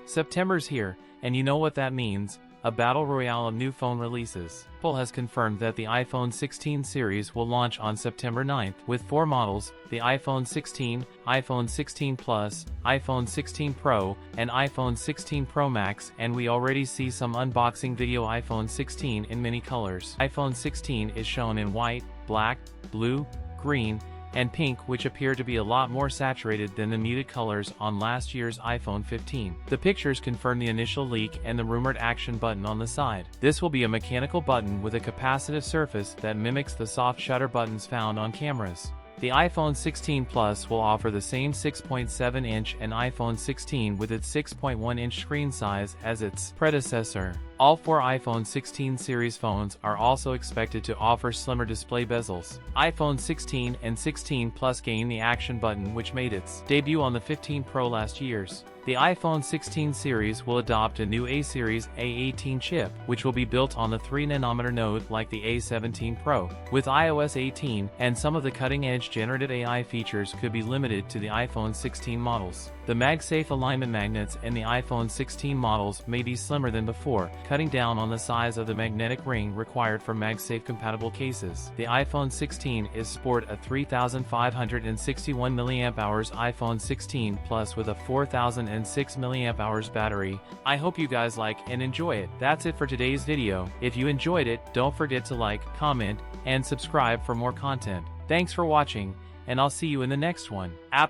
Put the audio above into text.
September's here, and you know what that means, a battle royale of new phone releases. Apple has confirmed that the iPhone 16 series will launch on September 9th, with 4 models, the iPhone 16, iPhone 16 Plus, iPhone 16 Pro, and iPhone 16 Pro Max, and we already see some unboxing video iPhone 16 in many colors. iPhone 16 is shown in white, black, blue, green, and pink, which appear to be a lot more saturated than the muted colors on last year's iPhone 15. The pictures confirm the initial leak and the rumored action button on the side. This will be a mechanical button with a capacitive surface that mimics the soft shutter buttons found on cameras. The iPhone 16 Plus will offer the same 6.7-inch and iPhone 16 with its 6.1-inch screen size as its predecessor. All 4 iPhone 16 series phones are also expected to offer slimmer display bezels. iPhone 16 and 16 Plus gain the action button, which made its debut on the 15 Pro last year. The iPhone 16 series will adopt a new A-series A18 chip, which will be built on the 3nm node like the A17 Pro. With iOS 18 and some of the cutting-edge generative AI features could be limited to the iPhone 16 models. The MagSafe alignment magnets in the iPhone 16 models may be slimmer than before, cutting down on the size of the magnetic ring required for MagSafe compatible cases. The iPhone 16 is sport a 3,561 mAh iPhone 16 Plus with a 4,006 mAh battery. I hope you guys like and enjoy it. That's it for today's video. If you enjoyed it, don't forget to like, comment, and subscribe for more content. Thanks for watching, and I'll see you in the next one.